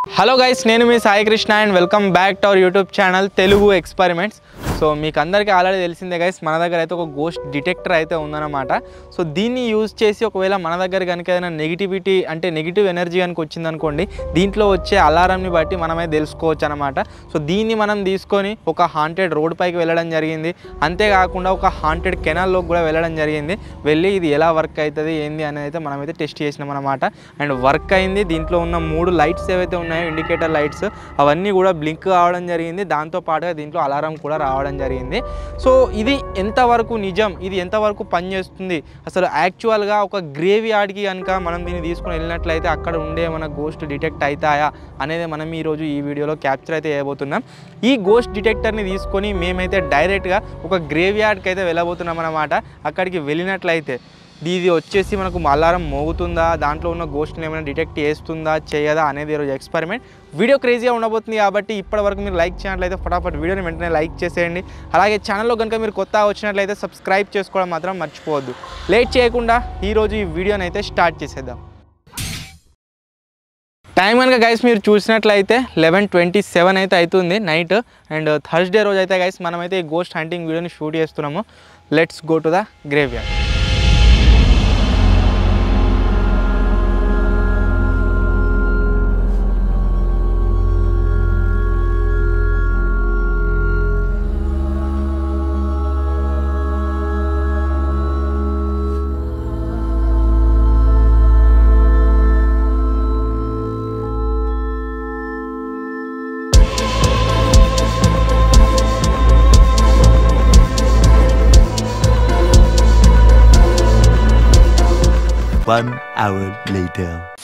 Hello guys, నేను మీ Sai Krishna and welcome back to our YouTube channel Telugu experiments. So మీకు అందరికీ ఆల్రెడీ తెలిసిందే గైస్, మన దగ్గర అయితే ఒక గోస్ట్ డిటెక్టర్ అయితే ఉందన్నమాట. సో దీన్ని యూజ్ చేసి ఒకవేళ మన దగ్గర కనుక ఏదైనా నెగిటివిటీ అంటే నెగిటివ్ ఎనర్జీ కనుక వచ్చిందనుకోండి, దీంట్లో వచ్చే అలారంని బట్టి మనమైతే తెలుసుకోవచ్చు అనమాట. సో దీన్ని మనం తీసుకొని ఒక హాంటెడ్ రోడ్ పైకి వెళ్ళడం జరిగింది. అంతేకాకుండా ఒక హాంటెడ్ కెనాల్లోకి కూడా వెళ్ళడం జరిగింది. వెళ్ళి ఇది ఎలా వర్క్ అవుతుంది ఏంది అనేది అయితే మనమైతే టెస్ట్ చేసినాం అనమాట. అండ్ వర్క్ అయింది. దీంట్లో ఉన్న 3 లైట్స్ ఏవైతే ఉన్నాయో, ఇండికేటర్ లైట్స్, అవన్నీ కూడా బ్లింక్ కావడం జరిగింది. దాంతోపాటుగా దీంట్లో అలారం కూడా రావడం జరిగింది. సో ఇది ఎంతవరకు నిజం, ఇది ఎంతవరకు పనిచేస్తుంది, అసలు యాక్చువల్గా ఒక గ్రేవ్ యార్డ్కి కనుక మనం దీన్ని తీసుకుని వెళ్ళినట్లయితే అక్కడ ఉండే మన గోస్ట్ డిటెక్ట్ అవుతాయా అనేది మనం ఈరోజు ఈ వీడియోలో క్యాప్చర్ అయితే చేయబోతున్నాం. ఈ గోస్ట్ డిటెక్టర్ని తీసుకొని మేమైతే డైరెక్ట్గా ఒక గ్రేవ్ యార్డ్కి అయితే వెళ్ళబోతున్నాం అన్నమాట. అక్కడికి వెళ్ళినట్లయితే ఇది వచ్చేసి మనకు అలారం మోగుతుందా, దాంట్లో ఉన్న గోస్ట్ని ఏమైనా డిటెక్ట్ చేస్తుందా చేయదా అనేది ఈరోజు ఎక్స్పెరిమెంట్. వీడియో క్రేజీగా ఉండబోతుంది కాబట్టి ఇప్పటివరకు మీరు లైక్ చేయనట్లయితే ఫటాఫట్ వీడియోని వెంటనే లైక్ చేసేయండి. అలాగే ఛానల్లో కనుక మీరు కొత్త వచ్చినట్లయితే సబ్స్క్రైబ్ చేసుకోవడం మాత్రం మర్చిపోవద్దు. లేట్ చేయకుండా ఈరోజు ఈ వీడియోని అయితే స్టార్ట్ చేసేద్దాం. టైం కనుక గైస్ మీరు చూసినట్లయితే 11:27 అయితే అవుతుంది నైట్. అండ్ థర్స్డే రోజు అయితే గైస్ మనమైతే ఈ గోస్ట్ హంటింగ్ వీడియోని షూట్ చేస్తున్నాము. Let's go to the grave yard.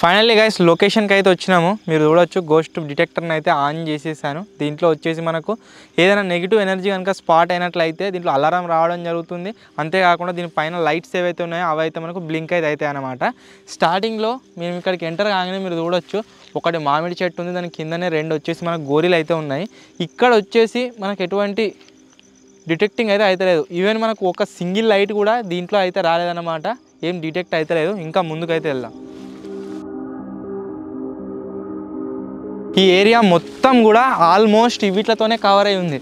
Finally guys లొకేషన్కి అయితే వచ్చినాము. మీరు చూడొచ్చు గోస్ట్ డిటెక్టర్ని అయితే ఆన్ చేసేసాను. దీంట్లో వచ్చేసి మనకు ఏదైనా నెగిటివ్ ఎనర్జీ కనుక స్పాట్ అయినట్లయితే దీంట్లో అలారం రావడం జరుగుతుంది. అంతేకాకుండా దీనిపైన లైట్స్ ఏవైతే ఉన్నాయో అవి అయితే మనకు బ్లింక్ అయితే అవుతాయి అన్నమాట. స్టార్టింగ్లో మేము ఇక్కడికి ఎంటర్ కాగానే మీరు చూడొచ్చు ఒకటి మామిడి చెట్టు ఉంది, దాని కిందనే 2 వచ్చేసి మనకు గోరీలు అయితే ఉన్నాయి. ఇక్కడ వచ్చేసి మనకు ఎటువంటి డిటెక్టింగ్ అయితే అవుతలేదు. ఈవెన్ మనకు ఒక సింగిల్ లైట్ కూడా దీంట్లో అయితే రాలేదన్నమాట. ఏం డిటెక్ట్ అవుతలేదు. ఇంకా ముందుకైతే వెళ్దాం. ఈ ఏరియా మొత్తం కూడా ఆల్మోస్ట్ వీటితోనే కవర్ అయి ఉంది.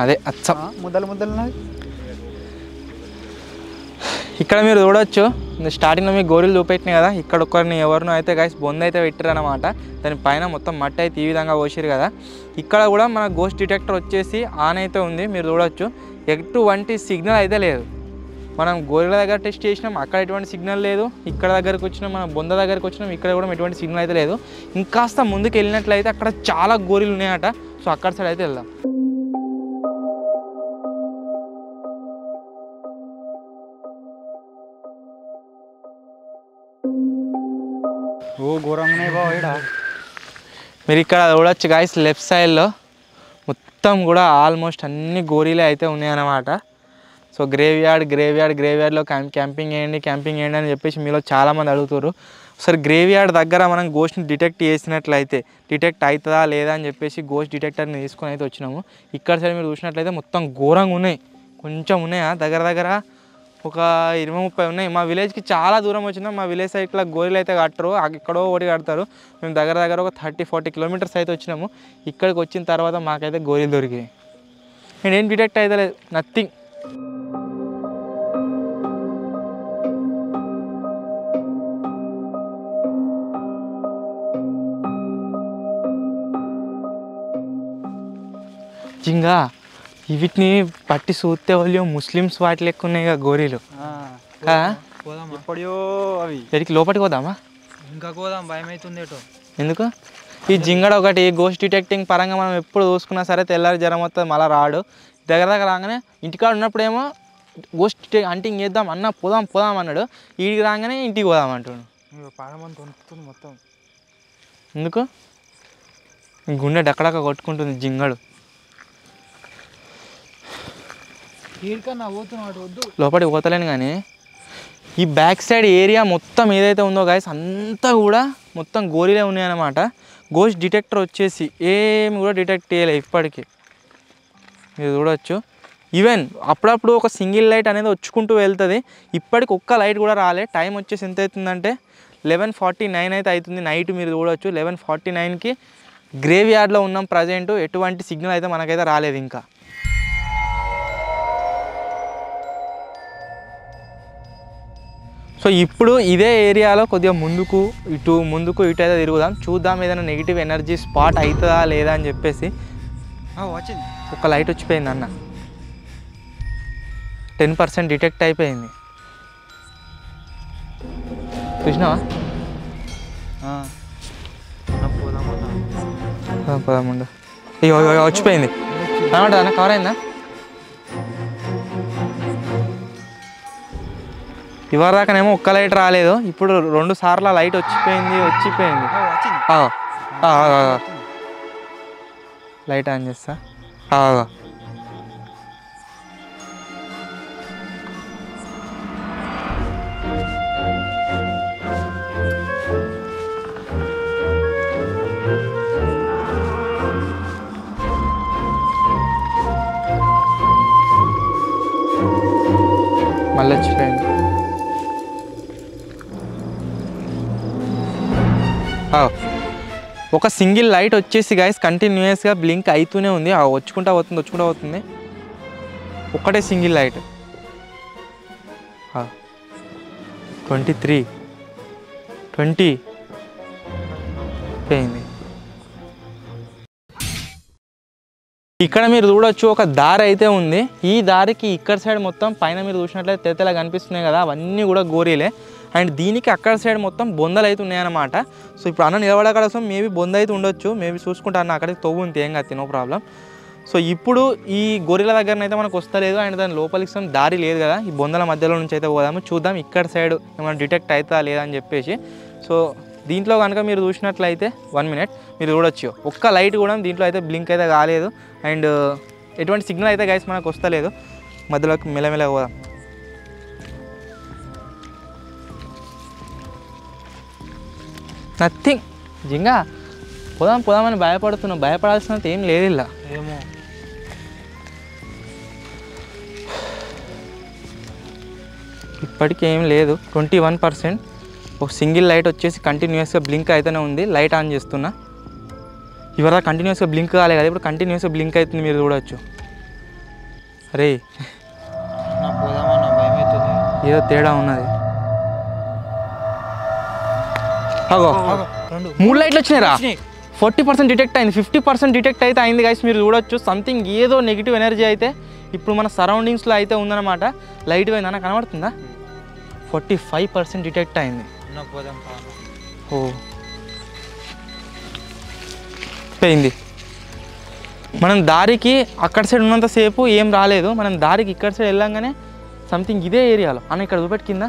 అదే అచ్చం ముద్దలు ఇక్కడ మీరు చూడొచ్చు. స్టార్టింగ్లో మీకు గోరీలు చూపెట్టినాయి కదా, ఇక్కడ ఒకరిని ఎవరినో అయితే గైస్ బొంద అయితే పెట్టారు అనమాట. దానిపైన మొత్తం మట్టి అయితే ఈ విధంగా పోసారు కదా. ఇక్కడ కూడా మన గోస్ట్ డిటెక్టర్ వచ్చేసి ఆన్ అయితే ఉంది. మీరు చూడొచ్చు ఎటువంటి సిగ్నల్ అయితే లేదు. మనం గోరీల దగ్గర టెస్ట్ చేసినాం, అక్కడ ఎటువంటి సిగ్నల్ లేదు. ఇక్కడ దగ్గరకు వచ్చినాం, మనం బొంద దగ్గరకు వచ్చినాం, ఇక్కడ కూడా ఎటువంటి సిగ్నల్ అయితే లేదు. ఇంకాస్త ముందుకు వెళ్ళినట్లయితే అక్కడ చాలా గోరీలు ఉన్నాయట. సో అక్కడ సైడ్ అయితే వెళ్దాం. మీరు ఇక్కడ చూడొచ్చు గాయస్, లెఫ్ట్ సైడ్లో మొత్తం కూడా ఆల్మోస్ట్ అన్ని గోరీలే అయితే ఉన్నాయన్నమాట. సో గ్రేవ్ యార్డ్లో క్యాంపింగ్ చేయండి అని చెప్పేసి మీలో చాలామంది అడుగుతారు. సరే గ్రేవ్ యార్డ్ దగ్గర మనం గోస్ట్ని డిటెక్ట్ చేసినట్లయితే డిటెక్ట్ అవుతుందా లేదా అని చెప్పేసి గోస్ట్ డిటెక్టర్ని తీసుకొని అయితే వచ్చినాము. ఇక్కడ సైడ్ మీరు చూసినట్లయితే మొత్తం ఘోరంగా ఉన్నాయి. కొంచెం ఉన్నాయా, దగ్గర ఒక 20-30 ఉన్నాయి. మా విలేజ్కి చాలా దూరం వచ్చినాం. మా విలేజ్ సైడ్లో గోరీలు అయితే కట్టరు, ఎక్కడో ఒకటి కడతారు. మేము దగ్గర ఒక 30-40 కిలోమీటర్స్ అయితే వచ్చినాము. ఇక్కడికి వచ్చిన తర్వాత మాకైతే గోరీలు దొరికాయి. నేనేం డిటెక్ట్ అయితే లేదు, నథింగ్. జింగా వీటిని పట్టి చూస్తే వాళ్ళు ముస్లిమ్స్ వాటి లెక్క ఉన్నాయి కదా గోరీలు. ఎడికి లోపలికి పోదామా? ఇంకా పోదాం, భయం అవుతుంది. ఎందుకు? ఈ జింగడ ఒకటి గోస్ట్ డిటెక్టింగ్ పరంగా మనం ఎప్పుడు చూసుకున్నా సరే తెల్లారి జ్వరం వస్తుంది, మళ్ళీ రాడు. దగ్గర రాగానే ఇంటికాడ ఉన్నప్పుడేమో గోస్ట్ హంటింగ్ చేద్దాం అన్న పోదాం అన్నాడు. వీడికి రాగానే ఇంటికి పోదాం అంటాడు. మొత్తం ఎందుకు? గుండె డక్కడక్క కొట్టుకుంటుంది జింగడు. లోపలికి పోతలేను కానీ ఈ బ్యాక్ సైడ్ ఏరియా మొత్తం ఏదైతే ఉందో గాయస్ అంతా కూడా మొత్తం గోరీలే ఉన్నాయన్నమాట. గోస్ట్ డిటెక్టర్ వచ్చేసి ఏమి కూడా డిటెక్ట్ చేయలే ఇప్పటికీ. మీరు చూడవచ్చు. ఈవెన్ అప్పుడప్పుడు ఒక సింగిల్ లైట్ అనేది వచ్చుకుంటూ వెళ్తుంది. ఇప్పటికి ఒక్క లైట్ కూడా రాలే. టైం వచ్చేసి ఎంత అవుతుందంటే 11:49 అయితే అవుతుంది నైట్. మీరు చూడవచ్చు 11:49కి గ్రేవ్ యార్డ్లో ఉన్నాం ప్రజెంట్. ఎటువంటి సిగ్నల్ అయితే మనకైతే రాలేదు ఇంకా. సో ఇప్పుడు ఇదే ఏరియాలో కొద్దిగా ముందుకు ఇటు అయితే తిరుగుదాం, చూద్దాం ఏదైనా నెగిటివ్ ఎనర్జీ స్పాట్ అవుతుందా లేదా అని చెప్పేసి. వచ్చింది, ఒక లైట్ వచ్చిపోయింది అన్న. 10% డిటెక్ట్ అయిపోయింది. చూసినావా? పదముండు వచ్చిపోయింది. కనబడదా అన్న? కవర్ అయిందా? ఇవరి దాకానేమో ఒక్క లైట్ రాలేదు, ఇప్పుడు 2 సార్లు లైట్ వచ్చిపోయింది. లైట్ ఆన్ చేస్తా. మళ్ళీ వచ్చిపోయింది. ఒక సింగిల్ లైట్ వచ్చేసి గైస్ కంటిన్యూస్గా బ్లింక్ అవుతూనే ఉంది. వచ్చుకుంటా పోతుంది. ఒక్కటే సింగిల్ లైట్. 23 20 పోయింది. ఇక్కడ మీరు చూడొచ్చు ఒక దారి అయితే ఉంది. ఈ దారికి ఇక్కడ సైడ్ మొత్తం పైన మీరు చూసినట్లయితే తెల్లగా కనిపిస్తున్నాయి కదా, అవన్నీ కూడా గోరీలే. అండ్ దీనికి అక్కడ సైడ్ మొత్తం బొందలు అయితే ఉన్నాయన్నమాట. సో ఇప్పుడు అన్న నిలబడక్కడ కోసం మేబీ బొంద అయితే ఉండొచ్చు, మేబీ చూసుకుంటా అన్న అక్కడికి తవ్వు ఉంది, ఏం కాదు, నో ప్రాబ్లం. సో ఇప్పుడు ఈ గొర్రెల దగ్గరనైతే మనకు వస్తలేదు, అండ్ దాని లోపలికి దారి లేదు కదా, ఈ బొందల మధ్యలో నుంచి అయితే పోదాము, చూద్దాం ఇక్కడ సైడ్ ఏమైనా డిటెక్ట్ అవుతుందా లేదా అని చెప్పేసి. సో దీంట్లో కనుక మీరు చూసినట్లయితే 1 మినిట్ మీరు చూడొచ్చు, ఒక్క లైట్ కూడా దీంట్లో అయితే బ్లింక్ అయితే కాలేదు. అండ్ ఎటువంటి సిగ్నల్ అయితే గైస్ మనకు వస్తలేదు. మధ్యలోకి మెల్లమెల్ల పోదాం. నథింగ్. నిజంగా పోదామని భయపడుతున్నాం, భయపడాల్సినంత ఏం లేదు ఇలా. ఏమో ఇప్పటికీ ఏం లేదు. 21%. ఒక సింగిల్ లైట్ వచ్చేసి కంటిన్యూస్గా బ్లింక్ అయితేనే ఉంది. లైట్ ఆన్ చేస్తున్నా. ఇవరా కంటిన్యూస్గా బ్లింక్ కాలే కదా, ఇప్పుడు కంటిన్యూస్గా బ్లింక్ అవుతుంది, మీరు చూడవచ్చు. అరే ఏదో తేడా ఉన్నది. 3 లైట్లు వచ్చినాయిరా. 40% డిటెక్ట్ అయింది, 50% డిటెక్ట్ అయితే అయింది గైస్. మీరు చూడొచ్చు సంథింగ్ ఏదో నెగిటివ్ ఎనర్జీ అయితే ఇప్పుడు మన సరౌండింగ్స్లో అయితే ఉందన్నమాట. లైట్ పోయిందన్న కనబడుతుందా? 45% డిటెక్ట్ అయింది. ఓ పోయింది. మనం దారికి అక్కడ సైడ్ ఉన్నంతసేపు ఏం రాలేదు, మనం దారికి ఇక్కడ సైడ్ వెళ్ళంగానే సంథింగ్ ఇదే ఏరియాలో అన్న ఇక్కడ చూపెట్టి కింద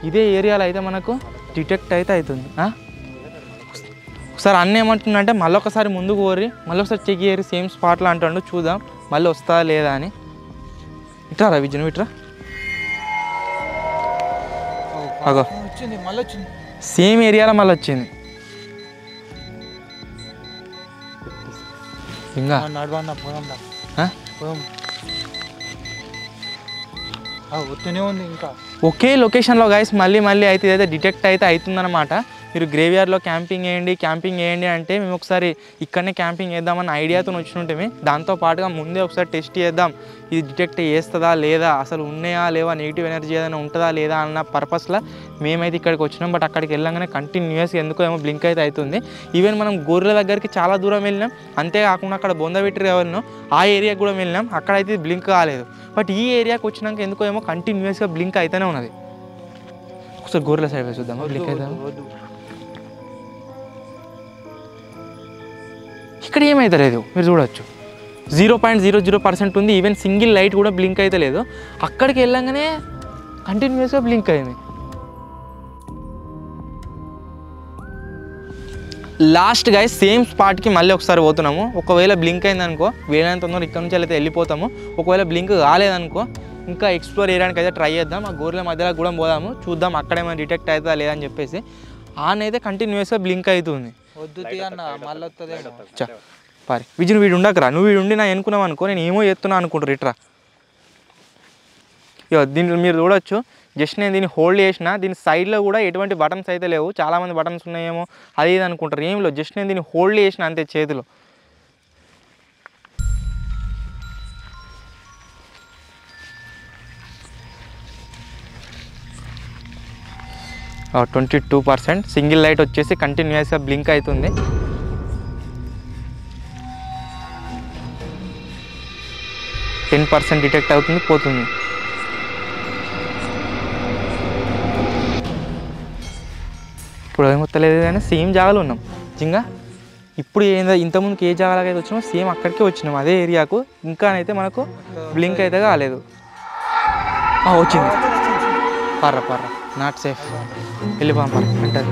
ఇదే ఏరియాలో అయితే మనకు డిటెక్ట్ అయితే అవుతుంది. ఒకసారి అన్న ఏమంటుందంటే మళ్ళీ ఒకసారి ముందుకు పోరి, మళ్ళీ ఒకసారి చెక్ చేయరు, సేమ్ స్పాట్లో అంటాడు, చూద్దాం మళ్ళీ వస్తా లేదా అని. ఇట్రా రా విజయ్, ఇట్రా. అగో సేమ్ ఏరియాలో మళ్ళీ వచ్చింది. ఇంకా ఒకే లొకేషన్లో గైస్ మళ్ళీ అయితే ఇదైతే డిటెక్ట్ అయితే అవుతుందన్నమాట. మీరు గ్రేవ్యార్డ్లో క్యాంపింగ్ చేయండి అంటే మేము ఒకసారి ఇక్కడనే క్యాంపింగ్ చేద్దామన్న ఐడియాతో వచ్చినట్టే, దాంతోపాటుగా ముందే ఒకసారి టెస్ట్ చేద్దాం ఇది డిటెక్ట్ చేస్తుందా లేదా, అసలు ఉన్నాయా లేవా, నెగిటివ్ ఎనర్జీ ఏదైనా ఉంటుందా లేదా అన్న పర్పస్లో మేమైతే ఇక్కడికి వచ్చినాం. బట్ అక్కడికి వెళ్ళంగానే కంటిన్యూస్గా ఎందుకో ఏమో బ్లింక్ అయితే అవుతుంది. ఈవెన్ మనం గొర్రెల దగ్గరికి చాలా దూరం వెళ్ళినాం, అంతేకాకుండా అక్కడ బొందబెట్టి ఎవరినో ఆ ఏరియాకి కూడా వెళ్ళినాం, అక్కడైతే బ్లింక్ కాలేదు. బట్ ఈ ఏరియాకి వచ్చినాక ఎందుకో ఏమో కంటిన్యూస్గా బ్లింక్ అయితేనే ఉన్నది. ఒకసారి గొర్రెల సైడ్ చూద్దామా బ్లింక్ అవుతుందా. ఇక్కడ ఏమైతే లేదు మీరు చూడవచ్చు, 0.00% ఉంది. ఈవెన్ సింగిల్ లైట్ కూడా బ్లింక్ అయితే లేదు. అక్కడికి వెళ్ళంగానే కంటిన్యూస్గా బ్లింక్ అయింది. లాస్ట్ గా సేమ్ స్పాట్కి మళ్ళీ ఒకసారి పోతున్నాము. ఒకవేళ బ్లింక్ అయిందనుకో వేలైనంత తొందరగా ఇక్కడ నుంచి అయితే వెళ్ళిపోతాము. ఒకవేళ బ్లింక్ కాలేదనుకో ఇంకా ఎక్స్ప్లోర్ చేయడానికి అయితే ట్రై చేద్దాం. ఆ గొర్రెల మధ్యలో కూడా పోదాము, చూద్దాం అక్కడేమైనా డిటెక్ట్ అవుతుందా లేదని చెప్పేసి. ఆన్ అయితే కంటిన్యూస్గా బ్లింక్ అవుతుంది. వద్దు తీ అన్న మళ్ళీ వస్తుందేమో. చా పారి విజయ్ వీడు ఉండకరా, నువ్వు వీడు ఉండి నా ఎన్నుకున్నావు అనుకో, నేను ఏమో చేస్తున్నా అనుకుంటారు ఇట్రా. ఇక దీంట్లో మీరు చూడొచ్చు, జస్ట్ నేను దీన్ని హోల్డ్ చేసిన, దీని సైడ్లో కూడా ఎటువంటి బటన్స్ అయితే లేవు. చాలామంది బటన్స్ ఉన్నాయేమో అది ఇది అనుకుంటారు, ఏం లేవు. జస్ట్ నేను దీన్ని హోల్డ్ చేసిన అంతే చేతిలో. 22%. సింగిల్ లైట్ వచ్చేసి కంటిన్యూస్గా బ్లింక్ అవుతుంది. %10 డిటెక్ట్ అవుతుంది, పోతుంది. ఇప్పుడు ఏమొత్తలేదు కానీ సేమ్ జాగాలో ఉన్నాం నిజంగా. ఇప్పుడు ఇంతకుముందుకు ఏ జాగాలకు అయితే వచ్చినామో సేమ్ అక్కడికే వచ్చినాం, అదే ఏరియాకు. ఇంకా అయితే మనకు బ్లింక్ అయితే కాలేదు. వచ్చింది, పర్ర నాట్ సేఫ్, వెళ్ళిపోం అంటారు.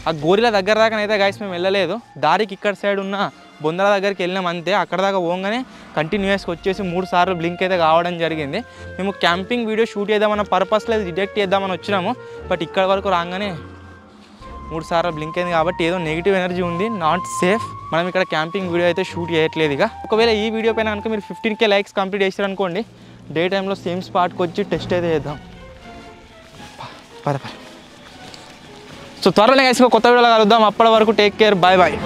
ఆ గోరిల దగ్గర దాకానైతే గైస్ మేము వెళ్ళలేదు, దారికి ఇక్కడ సైడ్ ఉన్న బొందల దగ్గరికి వెళ్ళినాం అంతే. అక్కడ దాకా పోగానే కంటిన్యూస్గా వచ్చేసి 3 సార్లు బ్లింక్ అయితే కావడం జరిగింది. మేము క్యాంపింగ్ వీడియో షూట్ చేద్దామన్న పర్పస్లో డిటెక్ట్ చేద్దామని వచ్చినాము, బట్ ఇక్కడ వరకు రాగానే 3 సార్లు బ్లింక్ అయింది. కాబట్టి ఏదో నెగిటివ్ ఎనర్జీ ఉంది, నాట్ సేఫ్. మనం ఇక్కడ క్యాంపింగ్ వీడియో అయితే షూట్ చేయట్లేదు. ఇక ఒకవేళ ఈ వీడియో పైన కనుక మీరు 15K లైక్స్ కంప్లీట్ చేస్తారనుకోండి, డే టైంలో సేమ్ స్పాట్కి వచ్చి టెస్ట్ అయితే చేద్దాం. సో త్వరలో కొత్త వీడియోలో కలుద్దాం. అప్పటి వరకు టేక్ కేర్, బాయ్ బాయ్.